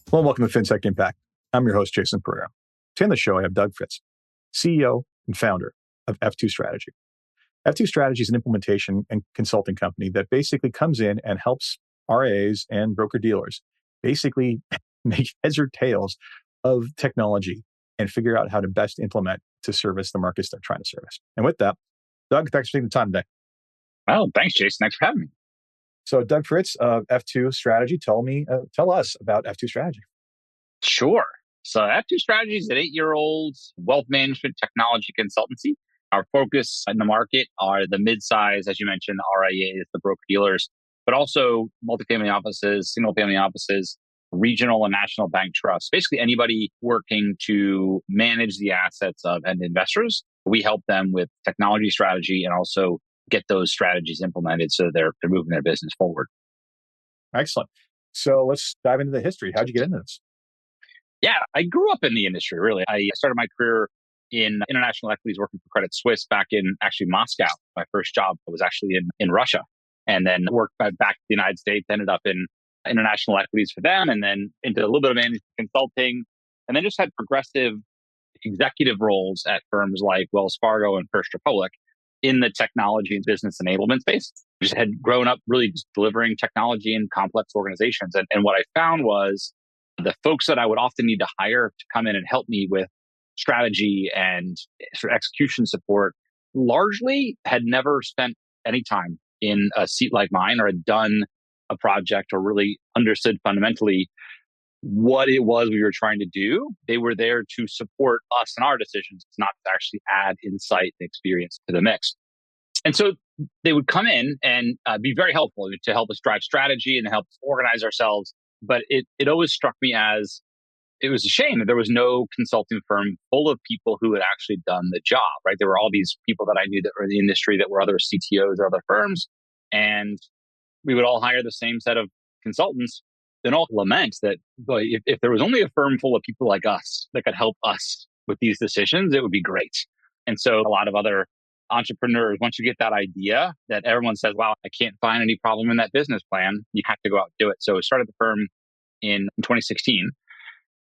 Hello and welcome to Fintech Impact. I'm your host, Jason Pereira. Today on the show, I have Doug Fritz, CEO and founder of F2 Strategy. F2 Strategy is an implementation and consulting company that basically comes in and helps RIAs and broker-dealers basically make heads or tails of technology and figure out how to best implement to service the markets they're trying to service. And with that, Doug, thanks for taking the time today. Well, thanks, Jason. Thanks for having me. So Doug Fritz of F2 Strategy, tell us about F2 Strategy. Sure. So F2 Strategy is an 8-year-old wealth management technology consultancy. Our focus in the market are the midsize, as you mentioned, the RIAs, the broker-dealers, but also multifamily offices, single-family offices, regional and national bank trusts. Basically, anybody working to manage the assets of end investors. We help them with technology strategy and also get those strategies implemented so they're moving their business forward. Excellent. So let's dive into the history. How'd you get into this? Yeah, I grew up in the industry, really. I started my career in international equities working for Credit Suisse back in actually Moscow. My first job was actually in Russia, and then worked back to the United States, ended up in international equities for them, and then into a little bit of management consulting, and then just had progressive executive roles at firms like Wells Fargo and First Republic in the technology and business enablement space. Just had grown up really just delivering technology in complex organizations. And what I found was the folks that I would often need to hire to come in and help me with strategy and sort of execution support largely had never spent any time in a seat like mine or had done a project or really understood fundamentally what it was we were trying to do. They were there to support us in our decisions, not to actually add insight and experience to the mix. And so they would come in and be very helpful to help us drive strategy and help us organize ourselves. But it always struck me as it was a shame that there was no consulting firm full of people who had actually done the job, right? There were all these people that I knew that were in the industry that were other CTOs or other firms. And we would all hire the same set of consultants and all lament that, boy, if there was only a firm full of people like us that could help us with these decisions, it would be great. And so a lot of other entrepreneurs, once you get that idea that everyone says, wow, I can't find any problem in that business plan, you have to go out and do it. So I started the firm in 2016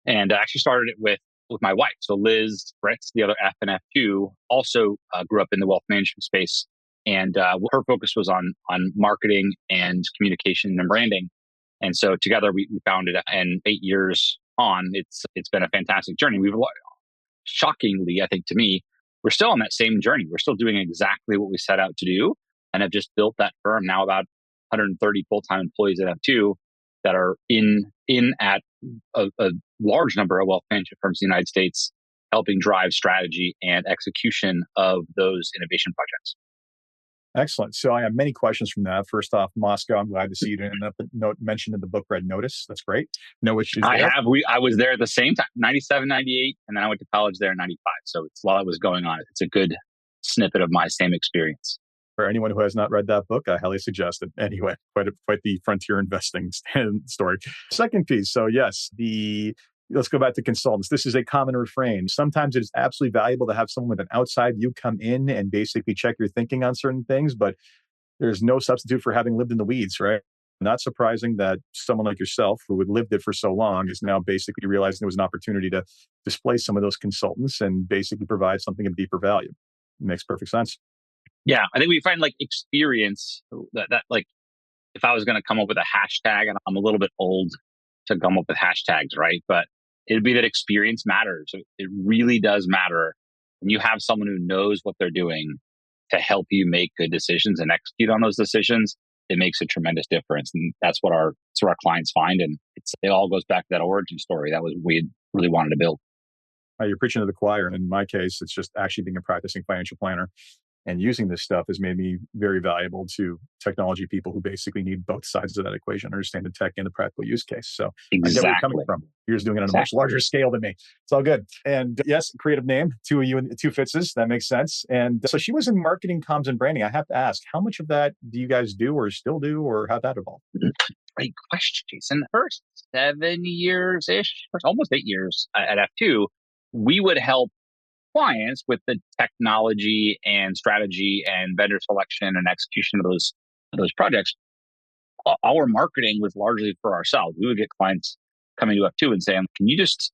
and I actually started it with my wife. So Liz Fritz, the other F and F2, also grew up in the wealth management space. And her focus was on marketing and communication and branding. And so together we founded it, and 8 years on, it's been a fantastic journey. We've shockingly, I think to me, we're still on that same journey. We're still doing exactly what we set out to do and have just built that firm now about 130 full-time employees at F2 that are in at a large number of wealth management firms in the United States, helping drive strategy and execution of those innovation projects. Excellent. So I have many questions from that. First off, Moscow, I'm glad to see you didn't end up mentioned in the book Red Notice. That's great. No issues there. I was there at the same time, 97, 98, and then I went to college there in 95. So it's while it was going on, it's a good snippet of my same experience. For anyone who has not read that book, I highly suggest it. Anyway, quite the frontier investing story. Second piece. So yes, let's go back to consultants. This is a common refrain. Sometimes it is absolutely valuable to have someone with an outside view come in and basically check your thinking on certain things, but there's no substitute for having lived in the weeds, right? Not surprising that someone like yourself, who had lived it for so long, is now basically realizing there was an opportunity to displace some of those consultants and basically provide something of deeper value. It makes perfect sense. Yeah, I think we find like experience that like if I was going to come up with a hashtag, and I'm a little bit old to come up with hashtags, right? But it'd be that experience matters. It really does matter when you have someone who knows what they're doing to help you make good decisions and execute on those decisions. It makes a tremendous difference, and that's what our clients find. And it all goes back to that origin story. That was what we really wanted to build. You're preaching to the choir. In my case, it's just actually being a practicing financial planner. And using this stuff has made me very valuable to technology people who basically need both sides of that equation, understand the tech and the practical use case. So exactly. I get where you're coming from. You're just doing it on a much larger scale than me. It's all good. And yes, creative name, two of you and two Fitzes. That makes sense. And so she was in marketing, comms, and branding. I have to ask, how much of that do you guys do or still do, or how'd that evolve? Great question, Jason. First 7 years-ish, almost 8 years at F2, we would help clients with the technology and strategy and vendor selection and execution of those projects. Our marketing was largely for ourselves. We would get clients coming to F2 and saying, can you just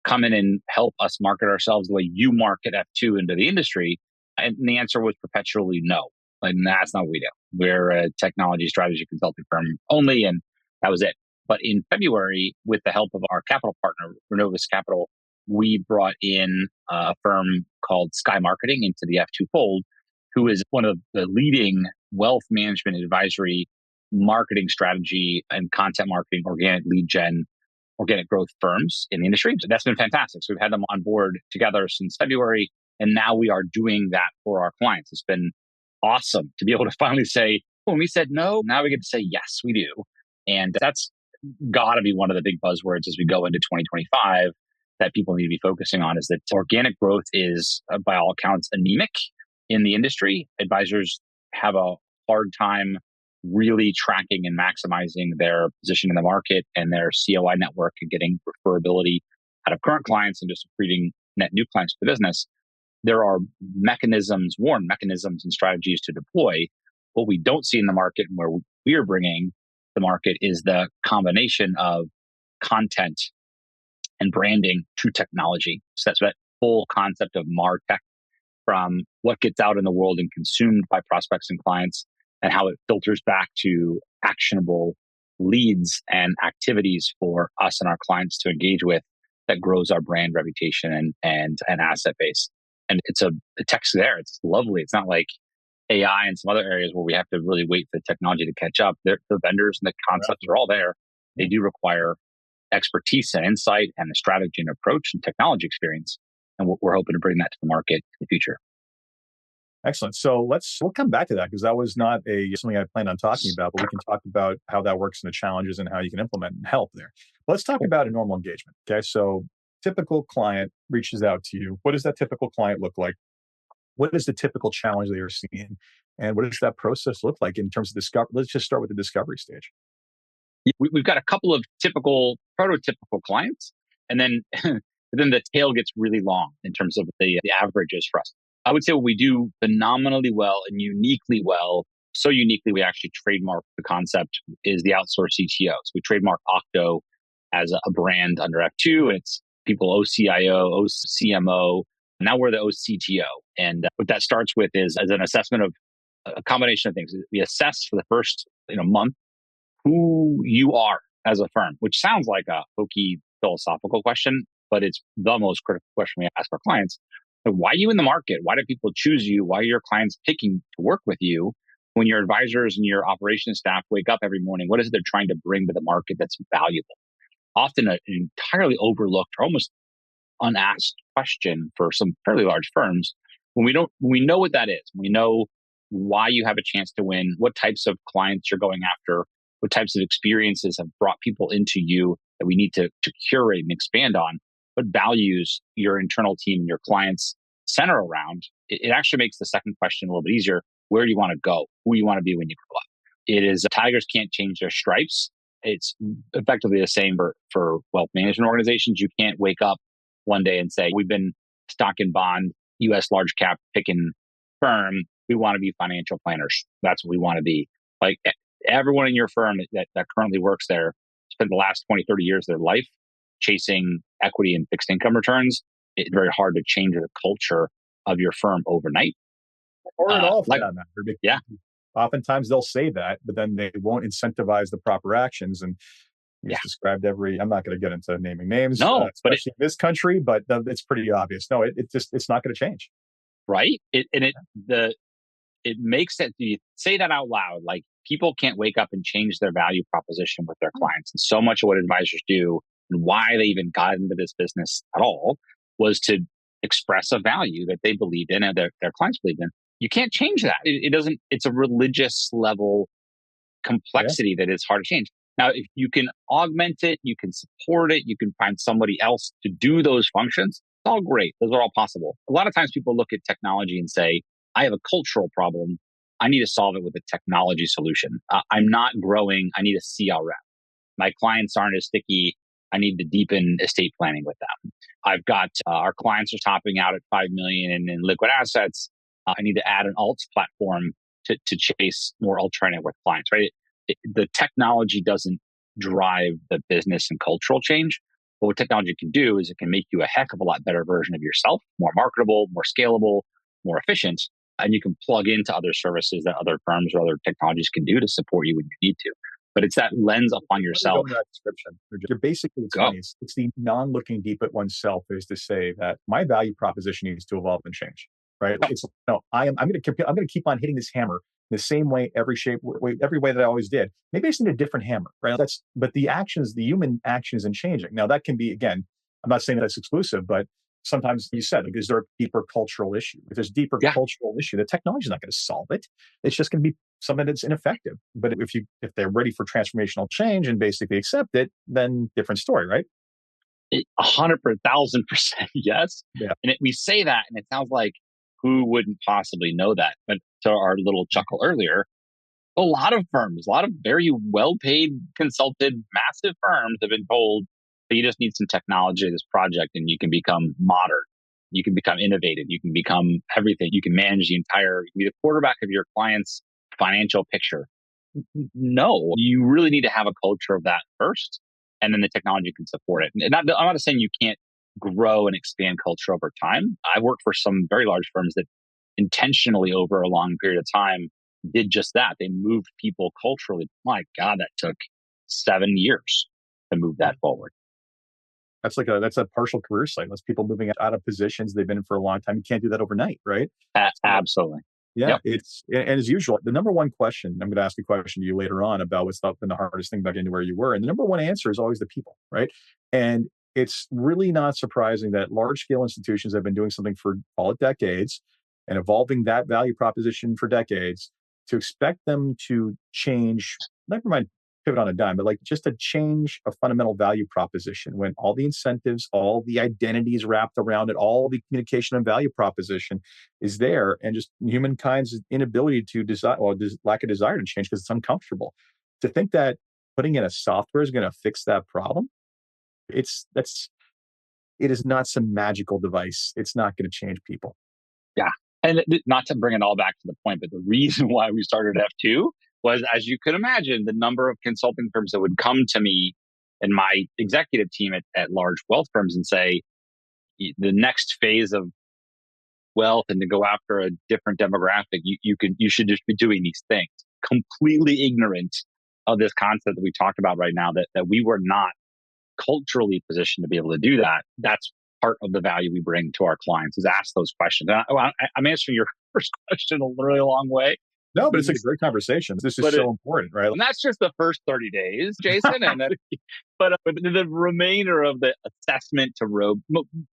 come in and help us market ourselves the way you market F2 into the industry? And the answer was perpetually no. Like, that's not what we do. We're a technology strategy consulting firm only, and that was it. But in February, with the help of our capital partner, Renovis Capital, we brought in a firm called Sky Marketing into the F2 fold, who is one of the leading wealth management advisory, marketing strategy, and content marketing, organic lead gen, organic growth firms in the industry. So that's been fantastic. So we've had them on board together since February, and now we are doing that for our clients. It's been awesome to be able to finally say, when we said no, now we get to say, yes, we do. And that's got to be one of the big buzzwords as we go into 2025 that people need to be focusing on, is that organic growth is, by all accounts, anemic in the industry. Advisors have a hard time really tracking and maximizing their position in the market and their COI network and getting referability out of current clients and just creating net new clients for the business. There are mechanisms, warm mechanisms and strategies to deploy. What we don't see in the market and where we are bringing the market is the combination of content and branding to technology. So that's that full concept of MarTech, from what gets out in the world and consumed by prospects and clients, and how it filters back to actionable leads and activities for us and our clients to engage with, that grows our brand reputation and asset base. And it's the tech's there. It's lovely. It's not like AI and some other areas where we have to really wait for the technology to catch up. The vendors and the concepts are all there. They do require expertise and insight and the strategy and approach and technology experience. And we're hoping to bring that to the market in the future. Excellent. So we'll come back to that, because that was not something I planned on talking about, but we can talk about how that works and the challenges and how you can implement and help there. Let's talk about a normal engagement. Okay. So typical client reaches out to you. What does that typical client look like? What is the typical challenge they are seeing? And what does that process look like in terms of discovery? Let's just start with the discovery stage. We've got a couple of prototypical clients, and then then the tail gets really long in terms of the averages for us. I would say what we do phenomenally well and uniquely well, so uniquely we actually trademark the concept, is the outsourced CTO. So we trademark Octo as a brand under F2, and it's people OCIO, OCMO. Now we're the OCTO. And what that starts with is as an assessment of a combination of things. We assess for the first month who you are as a firm, which sounds like a hokey philosophical question, but it's the most critical question we ask our clients. Why are you in the market? Why do people choose you? Why are your clients picking to work with you? When your advisors and your operations staff wake up every morning, what is it they're trying to bring to the market that's valuable? Often an entirely overlooked or almost unasked question for some fairly large firms. When we know what that is, we know why you have a chance to win, what types of clients you're going after, what types of experiences have brought people into you that we need to curate and expand on, what values your internal team and your clients center around. It actually makes the second question a little bit easier. Where do you want to go? Who do you want to be when you grow up? It is tigers can't change their stripes. It's effectively the same for wealth management organizations. You can't wake up one day and say, we've been stock and bond, US large cap picking firm. We want to be financial planners. That's what we want to be. Like everyone in your firm that currently works there spent the last 20, 30 years of their life chasing equity and fixed income returns. It's very hard to change the culture of your firm overnight. Or at all, for that matter. Yeah. Oftentimes they'll say that, but then they won't incentivize the proper actions. And you described I'm not going to get into naming names, especially in this country, but it's pretty obvious. No, it's not going to change. Right. It makes it, you say that out loud, like people can't wake up and change their value proposition with their clients. And so much of what advisors do and why they even got into this business at all was to express a value that they believed in and their clients believed in. You can't change that. It doesn't, it's a religious level complexity that is hard to change. Now, if you can augment it, you can support it, you can find somebody else to do those functions, it's all great. Those are all possible. A lot of times people look at technology and say, I have a cultural problem. I need to solve it with a technology solution. I'm not growing. I need a CRM. My clients aren't as sticky. I need to deepen estate planning with them. I've got our clients are topping out at 5 million in liquid assets. I need to add an alts platform to chase more ultra net worth clients, right? The technology doesn't drive the business and cultural change. But what technology can do is it can make you a heck of a lot better version of yourself, more marketable, more scalable, more efficient. And you can plug into other services that other firms or other technologies can do to support you when you need to. But it's that lens upon yourself. That description. You're basically, it's Go. funny. It's the non-looking deep at oneself is to say that my value proposition needs to evolve and change. Right? It's no. I'm going to keep on hitting this hammer the same way, every way that I always did. Maybe I just need a different hammer. Right? But the human action isn't changing. Now that can be, again, I'm not saying that it's exclusive, but sometimes you said, like, is there a deeper cultural issue? If there's a deeper cultural issue, the technology is not going to solve it. It's just going to be something that's ineffective. But if they're ready for transformational change and basically accept it, then different story, right? 100,000% yes. Yeah. And we say that, and it sounds like who wouldn't possibly know that? But to our little chuckle earlier, a lot of firms, a lot of very well-paid, consulted, massive firms have been told that you just need some technology to this project and you can become modern. You can become innovative. You can become everything. You can manage you can be the quarterback of your client's financial picture. No, you really need to have a culture of that first, and then the technology can support it. And I'm not saying you can't grow and expand culture over time. I've worked for some very large firms that intentionally over a long period of time did just that. They moved people culturally. My God, that took 7 years to move that forward. That's a partial career cycle. That's people moving out of positions they've been in for a long time. You can't do that overnight, right? Absolutely. Yeah, Yep. And as usual, the number one question, I'm going to ask a question to you later on about what's been the hardest thing about getting to where you were. And the number one answer is always the people, right? And it's really not surprising that large scale institutions have been doing something for, call it, decades, and evolving that value proposition for decades, to expect them to change, never mind pivot on a dime, but like just to change a fundamental value proposition when all the incentives, all the identities wrapped around it, all the communication and value proposition is there, and just humankind's inability to desire, or lack of desire to change because it's uncomfortable. To think that putting in a software is going to fix that problem, it is not some magical device. It's not going to change people. Yeah. And not to bring it all back to the point, but the reason why we started F2 was, as you could imagine, the number of consulting firms that would come to me and my executive team at large wealth firms and say, the next phase of wealth and to go after a different demographic, you should just be doing these things. Completely ignorant of this concept that we talked about right now, that we were not culturally positioned to be able to do that. That's part of the value we bring to our clients, is ask those questions. I'm answering your first question a really long way. No, but it's a great conversation. This is so important, right? And that's just the first 30 days, Jason. And then, but the remainder of the assessment to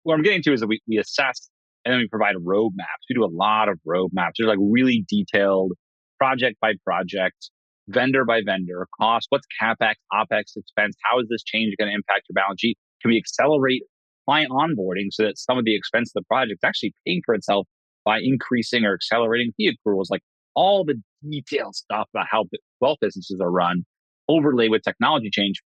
what I'm getting to is that we assess and then we provide roadmaps. We do a lot of roadmaps. There's like really detailed project by project, vendor by vendor, cost, what's CapEx, OpEx expense, how is this change going to impact your balance sheet? Can we accelerate client onboarding so that some of the expense of the project is actually paying for itself by increasing or accelerating fee accruals? Like all the detailed stuff about how wealth businesses are run, overlay with technology change,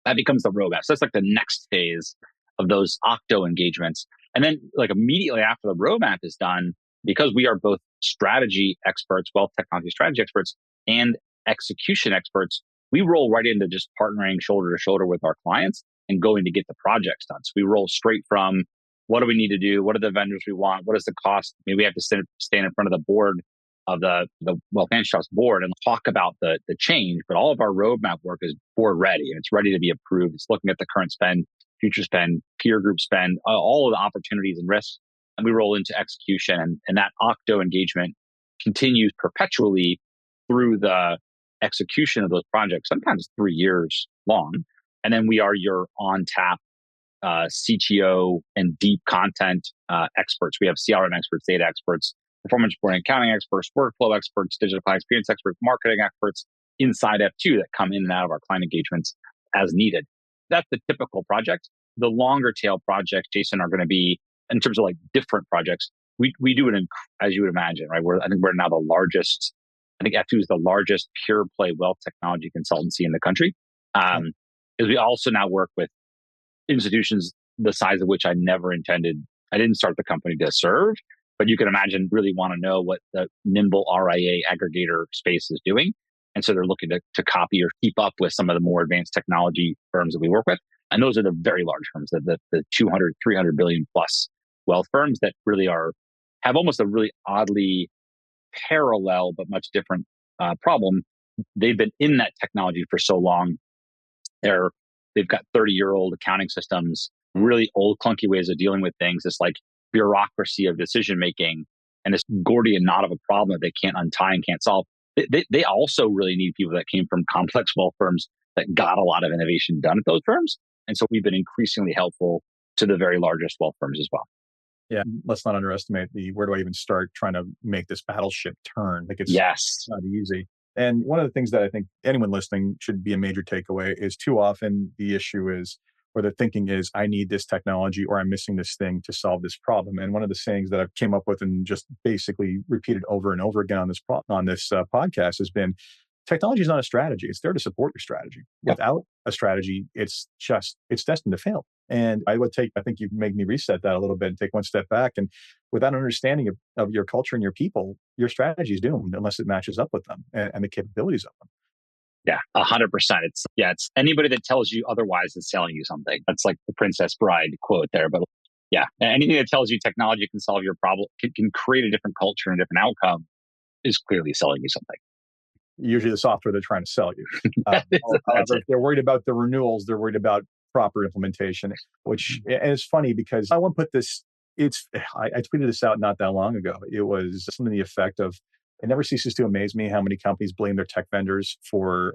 that becomes the roadmap. So that's like the next phase of those Octo engagements. And then like immediately after the roadmap is done, because we are both strategy experts, wealth technology strategy experts, and execution experts, we roll right into just partnering shoulder to shoulder with our clients and going to get the projects done. So we roll straight from what do we need to do? What are the vendors we want? What is the cost? Maybe we have to stand in front of the board of the Wealth Management Trust board and talk about the change. But all of our roadmap work is board ready and it's ready to be approved. It's looking at the current spend, future spend, peer group spend, all of the opportunities and risks. And we roll into execution. And that Octo engagement continues perpetually through the execution of those projects, sometimes 3 years long. And then we are your on tap CTO and deep content experts. We have CRM experts, data experts, performance reporting, accounting experts, workflow experts, digital client experience experts, marketing experts inside F2 that come in and out of our client engagements as needed. That's the typical project. The longer tail projects, Jason, are going to be, in terms of like different projects, we do it as you would imagine, right? I think we're now the largest. I think F2 is the largest pure play wealth technology consultancy in the country. Is we also now work with institutions the size of which I didn't start the company to serve, but you can imagine really want to know what the nimble RIA aggregator space is doing. And so they're looking to copy or keep up with some of the more advanced technology firms that we work with. And those are the very large firms, the 200, 300 billion plus wealth firms that really have almost a really oddly parallel but much different problem. They've been in that technology for so long. They've got 30-year-old accounting systems, really old clunky ways of dealing with things. This like bureaucracy of decision making and this Gordian knot of a problem that they can't untie and can't solve. They also really need people that came from complex wealth firms that got a lot of innovation done at those firms. And so we've been increasingly helpful to the very largest wealth firms as well. Yeah, let's not underestimate where do I even start trying to make this battleship turn? Like it's Yes. not easy. And one of the things that I think anyone listening should be a major takeaway is too often the issue is, or the thinking is, I need this technology or I'm missing this thing to solve this problem. And one of the sayings that I've came up with and just basically repeated over and over again on this podcast has been, technology is not a strategy. It's there to support your strategy. Yep. Without a strategy, it's destined to fail. And I think you've made me reset that a little bit and take one step back. And without an understanding of your culture and your people, your strategy is doomed unless it matches up with them and the capabilities of them. Yeah, 100%. It's anybody that tells you otherwise is selling you something. That's like the Princess Bride quote there. But yeah, anything that tells you technology can solve your problem, can create a different culture and a different outcome is clearly selling you something. Usually the software they're trying to sell you. If they're worried about the renewals, they're worried about proper implementation, which, and it's funny because I won't put this, I tweeted this out not that long ago. It was something to the effect of, it never ceases to amaze me how many companies blame their tech vendors for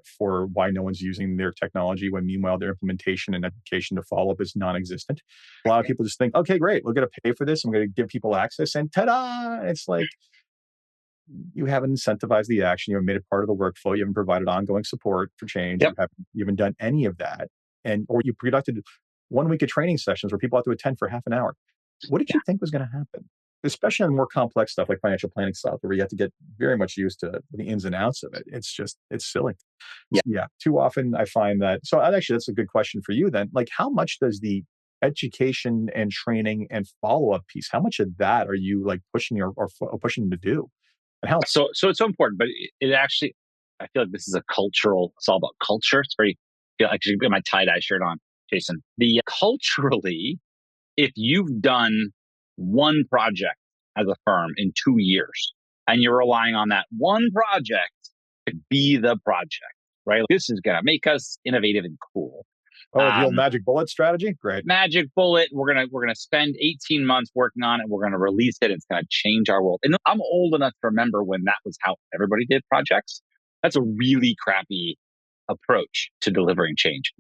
why no one's using their technology when meanwhile their implementation and education to follow up is non-existent. A lot of people just think, okay, great, we're going to pay for this. I'm going to give people access and ta-da! It's like, you haven't incentivized the action. You haven't made it part of the workflow. You haven't provided ongoing support for change. Yep. You haven't done any of that. Or you conducted 1 week of training sessions where people have to attend for half an hour. What did you think was going to happen? Especially on more complex stuff like financial planning stuff, where you have to get very much used to the ins and outs of it. It's silly. Yeah. Too often I find that. So actually, that's a good question for you then. Like, how much does the education and training and follow-up piece, how much of that are you like pushing or pushing them to do? And how? So it's so important, but it actually, I feel like this is it's all about culture. It's very, I should get my tie-dye shirt on, Jason. Culturally, if you've done one project as a firm in 2 years and you're relying on that one project to be the project, right? This is going to make us innovative and cool. Oh, the old magic bullet strategy? Great. Magic bullet. We're gonna spend 18 months working on it. We're gonna release it. It's gonna change our world. And I'm old enough to remember when that was how everybody did projects. That's a really crappy approach to delivering change.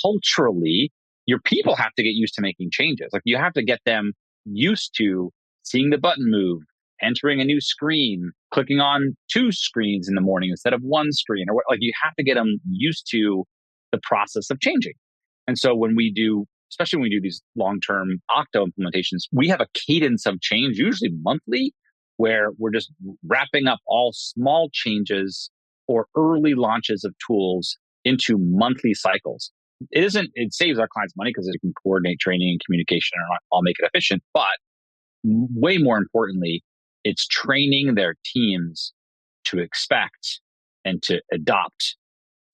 Culturally, your people have to get used to making changes. Like, you have to get them used to seeing the button move, entering a new screen, clicking on 2 screens in the morning instead of 1 screen, or like, you have to get them used to the process of changing. And so especially when we do these long-term Octo implementations, we have a cadence of change, usually monthly, where we're just wrapping up all small changes or early launches of tools into monthly cycles. It saves our clients money because it can coordinate training and communication and all make it efficient. But way more importantly, it's training their teams to expect and to adopt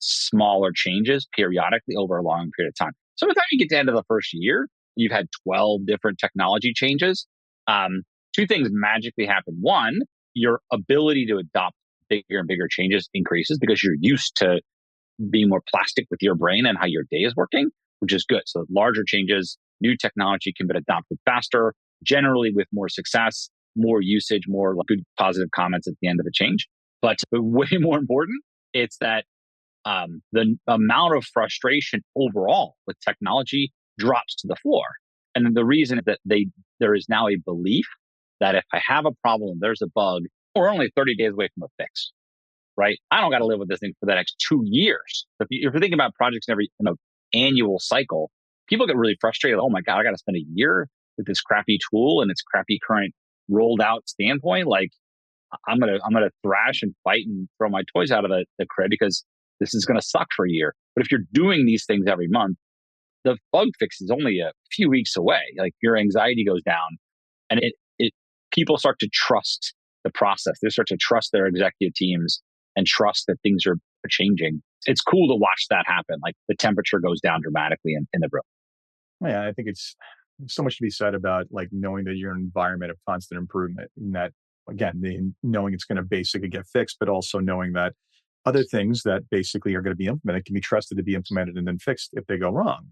smaller changes periodically over a long period of time. So by the time you get to the end of the first year, you've had 12 different technology changes. 2 things magically happen. One, your ability to adopt bigger and bigger changes increases because you're used to being more plastic with your brain and how your day is working, which is good. So larger changes, new technology can be adopted faster, generally with more success, more usage, more good positive comments at the end of the change. But way more important, it's that the amount of frustration overall with technology drops to the floor. And then the reason that there is now a belief that if I have a problem, there's a bug, we're only 30 days away from a fix, right? I don't got to live with this thing for the next 2 years. If you're thinking about projects in every annual cycle, people get really frustrated. Oh my God, I got to spend a year with this crappy tool and its crappy current rolled out standpoint. Like, I'm gonna thrash and fight and throw my toys out of the crib because this is going to suck for a year. But if you're doing these things every month, the bug fix is only a few weeks away. Like, your anxiety goes down, and people start to trust the process. They start to trust their executive teams and trust that things are changing. It's cool to watch that happen. Like the temperature goes down dramatically in the room. Yeah, I think it's so much to be said about like knowing that you're in an environment of constant improvement, and that again, knowing it's going to basically get fixed, but also knowing that other things that basically are going to be implemented can be trusted to be implemented and then fixed if they go wrong.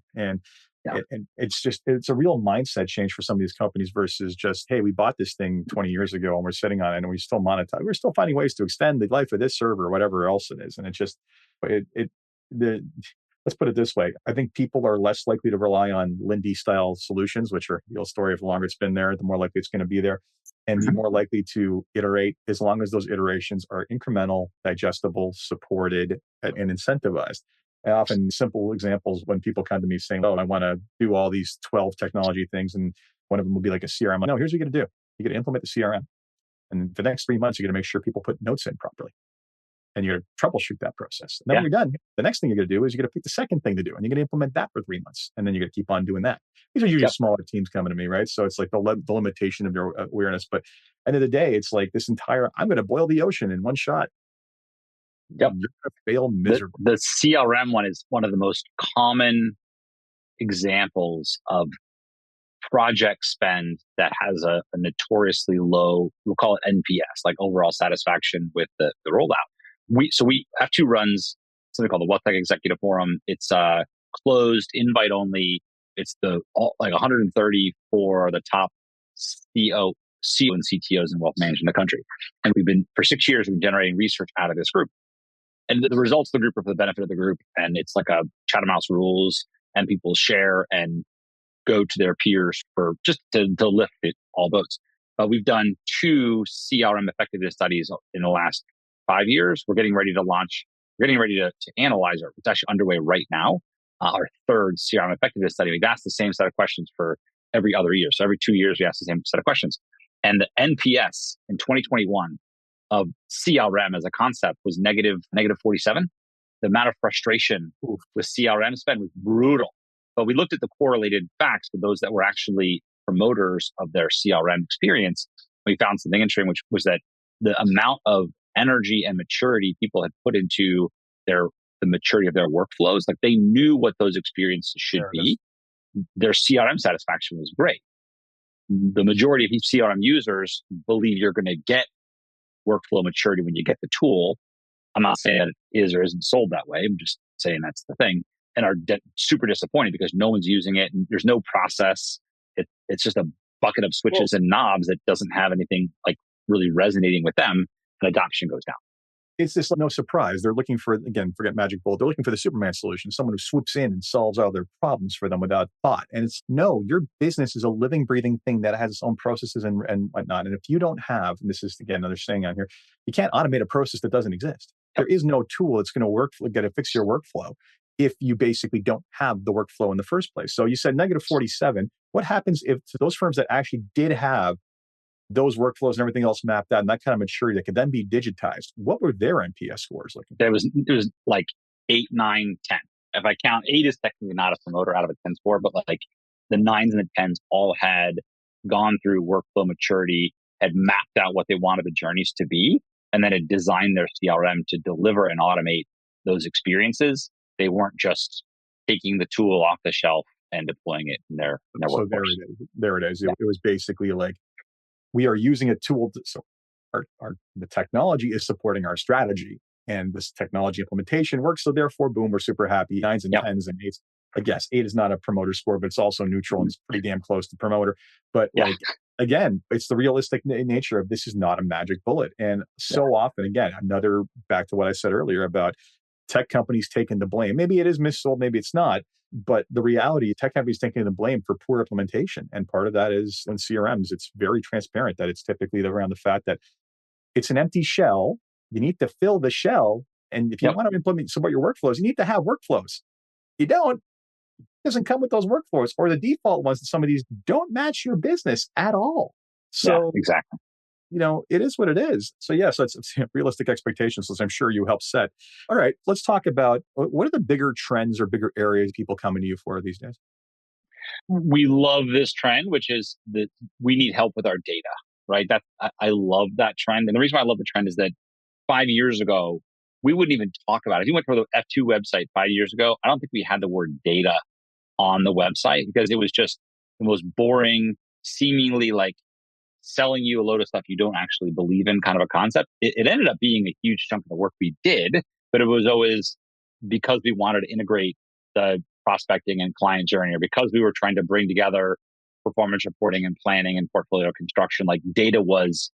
Yeah. And it's a real mindset change for some of these companies versus just, hey, we bought this thing 20 years ago and we're sitting on it and we still monetize. We're still finding ways to extend the life of this server or whatever else it is. And it just the let's put it this way. I think people are less likely to rely on Lindy style solutions, which are the old story of the longer it's been there, the more likely it's going to be there, and be more likely to iterate as long as those iterations are incremental, digestible, supported, and incentivized. And often simple examples when people come to me saying, oh, I want to do all these 12 technology things. And one of them will be like a CRM. No, here's what you're going to do. You're going to implement the CRM. And for the next 3 months, you're going to make sure people put notes in properly. And you're going to troubleshoot that process. And then when you're done, the next thing you're going to do is you're going to pick the second thing to do. And you're going to implement that for 3 months. And then you're going to keep on doing that. These are usually smaller teams coming to me, right? So it's like the limitation of your awareness. But end of the day, it's like this entire, I'm going to boil the ocean in one shot. Yep. You're going to fail miserably. The CRM one is one of the most common examples of project spend that has a notoriously low, we'll call it NPS, like overall satisfaction with the rollout. We have two runs, something called the What Tech Executive Forum. It's closed, invite only. It's like 130 for the top CEO and CTOs in wealth management in the country. And for 6 years, we've been generating research out of this group. And the results of the group are for the benefit of the group. And it's like a Chatham House rules, and people share and go to their peers for just to lift all boats. We've done 2 CRM effectiveness studies in the last 5 years. We're getting ready to launch. We're getting ready to analyze it's actually underway right now. Our 3rd CRM effectiveness study. We ask the same set of questions for every other year. So every 2 years, we ask the same set of questions. And the NPS in 2021 of CRM as a concept was negative 47. The amount of frustration with CRM spend was brutal. But we looked at the correlated facts for those that were actually promoters of their CRM experience. We found something interesting, which was that the amount of energy and maturity people had put into the maturity of their workflows, like they knew what those experiences should be. Their CRM satisfaction was great. The majority of CRM users believe you're going to get workflow maturity when you get the tool. I'm not saying that it is or isn't sold that way. I'm just saying that's the thing. And are super disappointed because no one's using it and there's no process. It's just a bucket of switches and knobs that doesn't have anything like really resonating with them, and adoption goes down. It's just no surprise. They're looking for, again, forget Magic Bullet. They're looking for the Superman solution, someone who swoops in and solves all their problems for them without thought. And it's no, your business is a living, breathing thing that has its own processes and whatnot. And if you don't have, and this is again another saying on here, you can't automate a process that doesn't exist. There is no tool that's going to fix your workflow if you basically don't have the workflow in the first place. So you said negative 47. What happens if those firms that actually did have those workflows and everything else mapped out and that kind of maturity that could then be digitized? What were their NPS scores looking? It was like 8, 9, 10. If I count, 8 is technically not a promoter out of a 10 score, but like the 9s and the 10s all had gone through workflow maturity, had mapped out what they wanted the journeys to be, and then had designed their CRM to deliver and automate those experiences. They weren't just taking the tool off the shelf and deploying it in their workforce. So there it is. It was basically like, we are using a tool so the technology is supporting our strategy, and this technology implementation works. So therefore, boom, we're super happy. 9s and 10s and 8s. I guess 8 is not a promoter score, but it's also neutral and it's pretty damn close to promoter. But like, again, it's the realistic nature of this is not a magic bullet. And so often, again, back to what I said earlier about tech companies taking the blame. Maybe it is missold, maybe it's not. But the reality, tech companies taking the blame for poor implementation. And part of that is in CRMs, it's very transparent that it's typically around the fact that it's an empty shell. You need to fill the shell. And if you want to support your workflows, you need to have workflows. You don't, it doesn't come with those workflows, or the default ones that some of these don't match your business at all. So exactly. It is what it is. So so it's realistic expectations, as I'm sure you help set. All right, let's talk about what are the bigger trends or bigger areas people coming to you for these days? We love this trend, which is that we need help with our data, right? I love that trend. And the reason why I love the trend is that 5 years ago, we wouldn't even talk about it. If you went to the F2 website 5 years ago, I don't think we had the word data on the website because it was just the most boring, seemingly like selling you a load of stuff you don't actually believe in kind of a concept. It ended up being a huge chunk of the work we did, but it was always because we wanted to integrate the prospecting and client journey, or because we were trying to bring together performance reporting and planning and portfolio construction. Like data was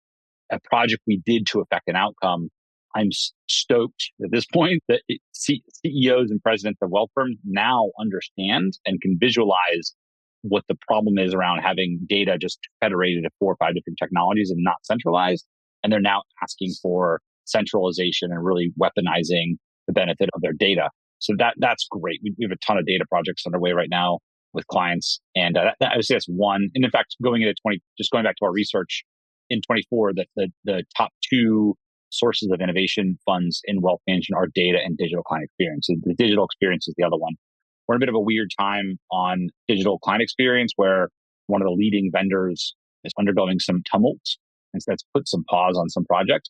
a project we did to affect an outcome. I'm stoked at this point that CEOs and presidents of wealth firms now understand and can visualize what the problem is around having data just federated to 4 or 5 different technologies and not centralized. And they're now asking for centralization and really weaponizing the benefit of their data. So that's great. We have a ton of data projects underway right now with clients. And I would say that's one. And in fact, going back to our research in 24, that the top 2 sources of innovation funds in wealth management are data and digital client experience. And the digital experience is the other one. We're in a bit of a weird time on digital client experience where one of the leading vendors is undergoing some tumult. And so that's put some pause on some projects.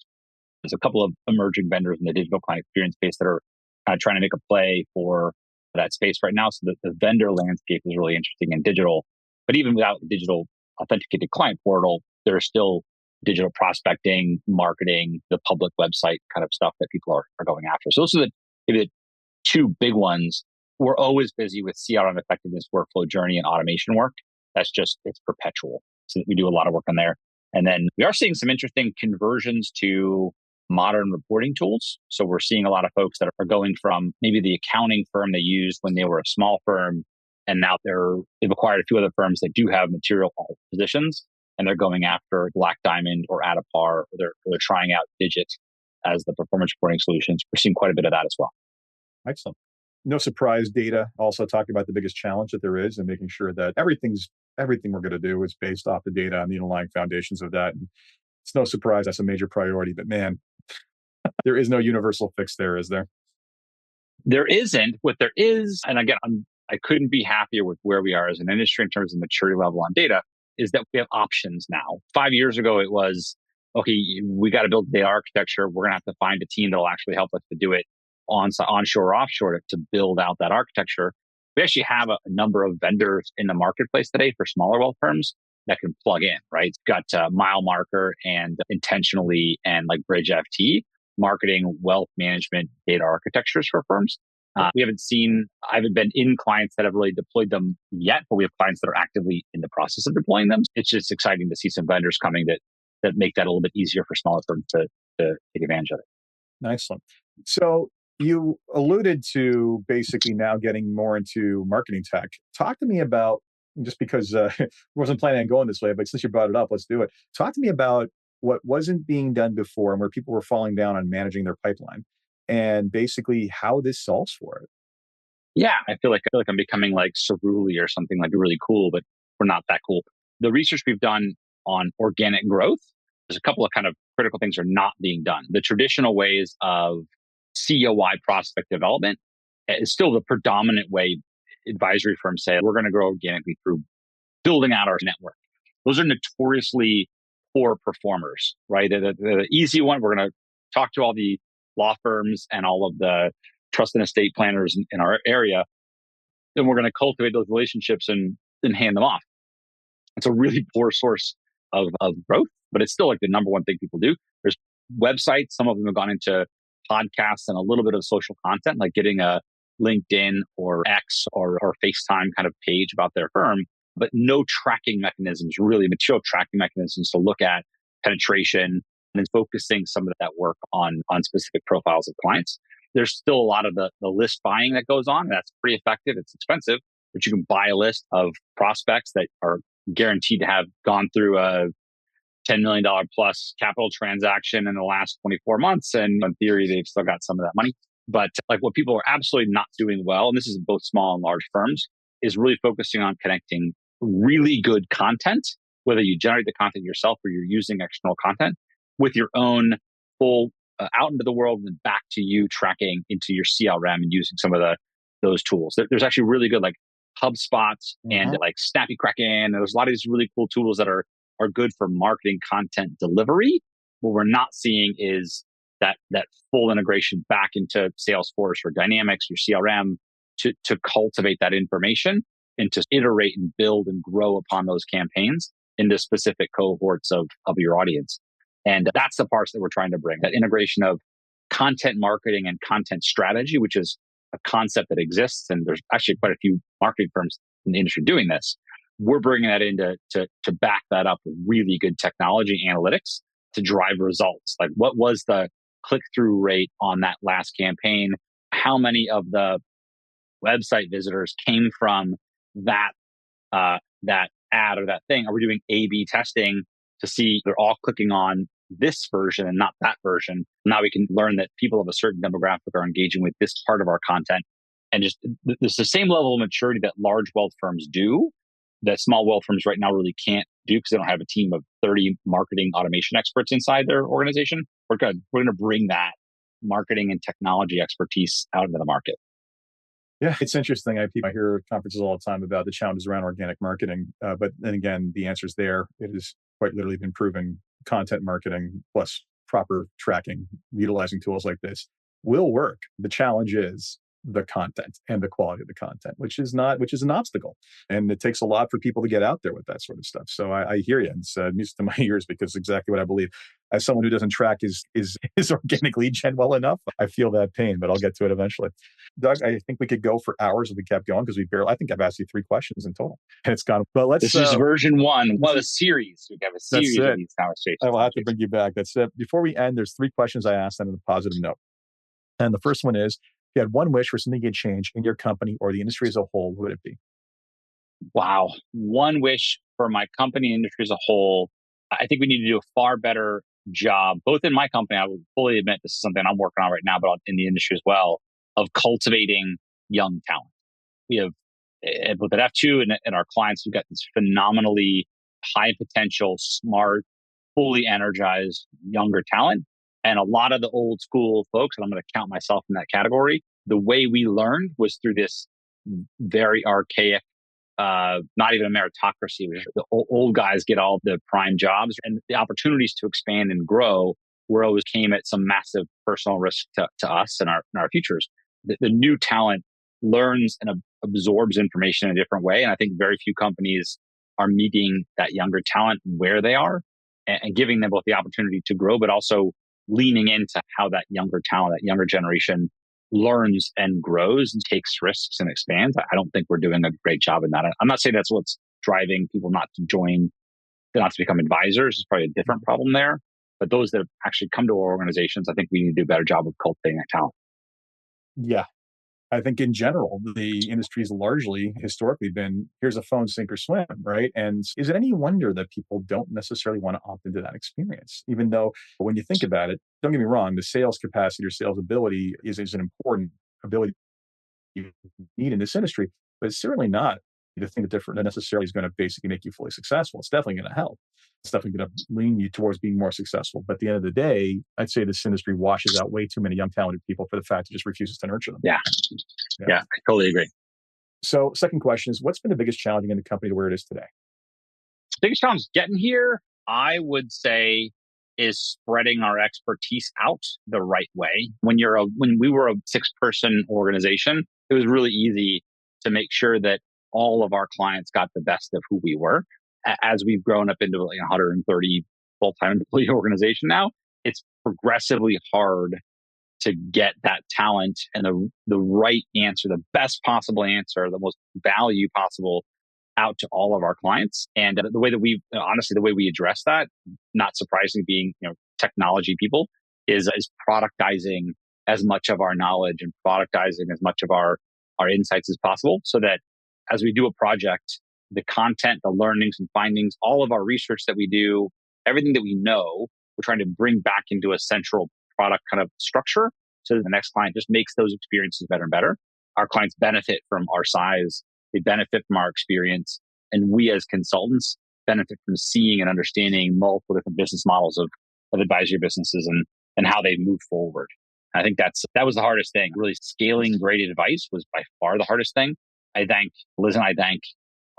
There's a couple of emerging vendors in the digital client experience space that are kind of trying to make a play for that space right now. So the vendor landscape is really interesting in digital. But even without the digital authenticated client portal, there are still digital prospecting, marketing, the public website kind of stuff that people are going after. So those are maybe the 2 big ones. We're always busy with CRM effectiveness, workflow journey, and automation work. It's perpetual. So we do a lot of work on there. And then we are seeing some interesting conversions to modern reporting tools. So we're seeing a lot of folks that are going from maybe the accounting firm they used when they were a small firm, and now they've acquired a few other firms that do have material positions, and they're going after Black Diamond or Add a Par, or they're trying out Digit as the performance reporting solutions. We're seeing quite a bit of that as well. Excellent. No surprise, data. Also talking about the biggest challenge that there is and making sure that everything we're going to do is based off the data and the underlying foundations of that. And it's no surprise that's a major priority, but man, there is no universal fix there, is there? There isn't. What there is, and again, I couldn't be happier with where we are as an industry in terms of maturity level on data, is that we have options now. 5 years ago, it was, okay, we got to build data architecture. We're going to have to find a team that will actually help us to do it onshore or offshore to build out that architecture. We actually have a number of vendors in the marketplace today for smaller wealth firms that can plug in, right? It's got Mile Marker and Intentionally and like Bridge FT marketing wealth management data architectures for firms. I haven't been in clients that have really deployed them yet, but we have clients that are actively in the process of deploying them. It's just exciting to see some vendors coming that make that a little bit easier for smaller firms to take advantage of it. Excellent. So you alluded to basically now getting more into marketing tech. Talk to me about, just because I wasn't planning on going this way, but since you brought it up, let's do it. Talk to me about what wasn't being done before and where people were falling down on managing their pipeline, and basically how this solves for it. Yeah, I feel like I'm becoming like Cerulli or something like really cool, but we're not that cool. The research we've done on organic growth, there's a couple of kind of critical things are not being done. The traditional ways of COI prospect development is still the predominant way advisory firms say we're going to grow organically through building out our network. Those are notoriously poor performers, right? The easy one, we're going to talk to all the law firms and all of the trust and estate planners in our area. Then we're going to cultivate those relationships and hand them off. It's a really poor source of growth, but it's still like the number one thing people do. There's websites. Some of them have gone into podcasts and a little bit of social content, like getting a LinkedIn or X or FaceTime kind of page about their firm, but no tracking mechanisms, really material tracking mechanisms to look at penetration and then focusing some of that work on specific profiles of clients. There's still a lot of the list buying that goes on. That's pretty effective. It's expensive, but you can buy a list of prospects that are guaranteed to have gone through a $10 million plus capital transaction in the last 24 months. And in theory, they've still got some of that money. But like what people are absolutely not doing well, and this is both small and large firms, is really focusing on connecting really good content, whether you generate the content yourself or you're using external content, with your own full out into the world and back to you tracking into your CRM and using some of those tools. There's actually really good like HubSpot and like Snappy Kraken. And there's a lot of these really cool tools that are good for marketing content delivery. What we're not seeing is that full integration back into Salesforce or Dynamics or CRM to cultivate that information and to iterate and build and grow upon those campaigns into specific cohorts of your audience. And that's the parts that we're trying to bring, that integration of content marketing and content strategy, which is a concept that exists. And there's actually quite a few marketing firms in the industry doing this. We're bringing that in to back that up with really good technology analytics to drive results. Like, what was the click-through rate on that last campaign? How many of the website visitors came from that that ad or that thing? Are we doing A/B testing to see they're all clicking on this version and not that version? Now we can learn that people of a certain demographic are engaging with this part of our content. And just there's the same level of maturity that large wealth firms do that small wealth firms right now really can't do because they don't have a team of 30 marketing automation experts inside their organization. We're going to bring that marketing and technology expertise out into the market. Yeah, it's interesting. I hear at conferences all the time about the challenges around organic marketing. But then again, the answer's there. It has quite literally been proven content marketing plus proper tracking, utilizing tools like this will work. The challenge is the content and the quality of the content, which is an obstacle. And it takes a lot for people to get out there with that sort of stuff. So I hear you. It's music to my ears because it's exactly what I believe. As someone who doesn't track is organic lead gen well enough, I feel that pain, but I'll get to it eventually. Doug, I think we could go for hours if we kept going because I think I've asked you 3 questions in total. And it's gone. But this is version 1 of a series. We have a series of these conversations. I will have to bring you back. That's it. Before we end, there's 3 questions I asked on a positive note. And the first one is, if you had one wish for something you could change in your company or the industry as a whole, what would it be? Wow. One wish for my company and industry as a whole. I think we need to do a far better job, both in my company. I will fully admit this is something I'm working on right now, but in the industry as well, of cultivating young talent. We have, both at F2 and our clients, we've got this phenomenally high potential, smart, fully energized younger talent. And a lot of the old school folks, and I'm going to count myself in that category, the way we learned was through this very archaic, not even a meritocracy. The old guys get all the prime jobs, and the opportunities to expand and grow were always came at some massive personal risk to us and our futures. The new talent learns and absorbs information in a different way. And I think very few companies are meeting that younger talent where they are and giving them both the opportunity to grow, but also leaning into how that younger talent, that younger generation learns and grows and takes risks and expands. I don't think we're doing a great job in that. I'm not saying that's what's driving people not to become advisors. It's probably a different problem there. But those that have actually come to our organizations, I think we need to do a better job of cultivating that talent. Yeah. I think in general, the industry has largely historically been, here's a phone, sink or swim, right? And is it any wonder that people don't necessarily want to opt into that experience? Even though when you think about it, don't get me wrong, the sales capacity or sales ability is an important ability you need in this industry, but it's certainly not the thing that necessarily is going to basically make you fully successful. It's definitely going to help. It's definitely going to lean you towards being more successful. But at the end of the day, I'd say this industry washes out way too many young, talented people for the fact it just refuses to nurture them. Yeah, I totally agree. So second question is, what's been the biggest challenge in the company to where it is today? Biggest challenge getting here, I would say, is spreading our expertise out the right way. When we were a 6-person organization, it was really easy to make sure that all of our clients got the best of who we were. As we've grown up into like 130 full-time employee organization now, it's progressively hard to get that talent and the right answer, the best possible answer, the most value possible out to all of our clients. And the way that the way we address that, not surprisingly being, technology people, is productizing as much of our knowledge and productizing as much of our insights as possible, so that as we do a project, the content, the learnings and findings, all of our research that we do, everything that we know, we're trying to bring back into a central product kind of structure so that the next client just makes those experiences better and better. Our clients benefit from our size. They benefit from our experience. And we as consultants benefit from seeing and understanding multiple different business models of advisory businesses and how they move forward. I think that was the hardest thing. Really scaling great advice was by far the hardest thing. Liz and I thank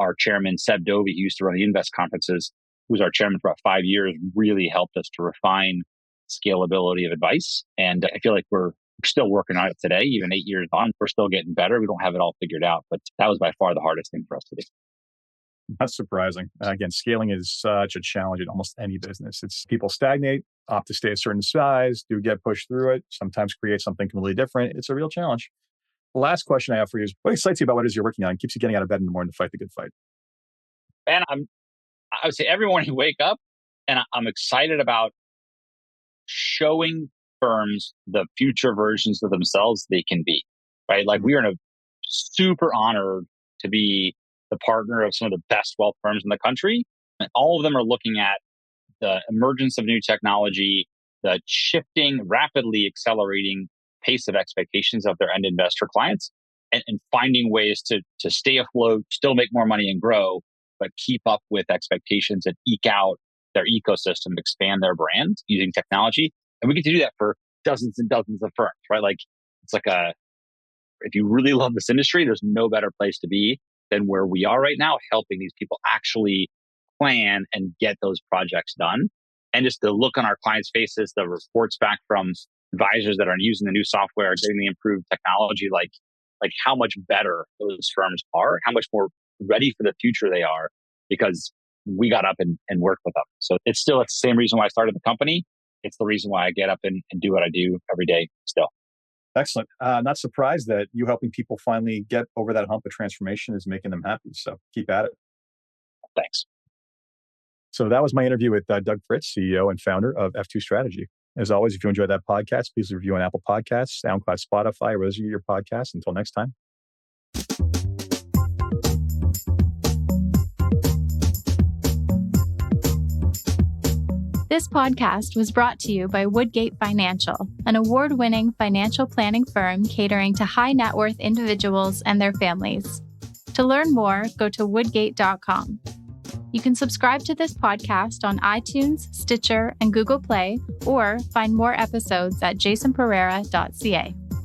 our chairman, Seb Dovey, who used to run the Invest conferences, who was our chairman for about 5 years, really helped us to refine scalability of advice. And I feel like we're still working on it today, even 8 years on. We're still getting better. We don't have it all figured out, but that was by far the hardest thing for us to do. That's surprising. Again, scaling is such a challenge in almost any business. It's people stagnate, opt to stay a certain size, do get pushed through it, sometimes create something completely different. It's a real challenge. The last question I have for you is, what excites you about what it is you're working on? Keeps you getting out of bed in the morning to fight the good fight? And I would say every morning you wake up and I'm excited about showing firms the future versions of themselves they can be, right? Like we are in a super honored to be the partner of some of the best wealth firms in the country. And all of them are looking at the emergence of new technology, the shifting, rapidly accelerating pace of expectations of their end investor clients, and finding ways to stay afloat, still make more money and grow, but keep up with expectations and eke out their ecosystem, expand their brand using technology. And we get to do that for dozens and dozens of firms, right? Like it's like if you really love this industry, there's no better place to be than where we are right now, helping these people actually plan and get those projects done. And just the look on our clients' faces, the reports back from advisors that are using the new software, getting the improved technology, like how much better those firms are, how much more ready for the future they are because we got up and worked with them. So it's the same reason why I started the company. It's the reason why I get up and do what I do every day still. Excellent. Not surprised that you helping people finally get over that hump of transformation is making them happy. So keep at it. Thanks. So that was my interview with Doug Fritz, CEO and founder of F2 Strategy. As always, if you enjoyed that podcast, please review on Apple Podcasts, SoundCloud, Spotify, wherever you get your podcasts. Until next time. This podcast was brought to you by Woodgate Financial, an award-winning financial planning firm catering to high net worth individuals and their families. To learn more, go to woodgate.com. You can subscribe to this podcast on iTunes, Stitcher, and Google Play, or find more episodes at jasonpereira.ca.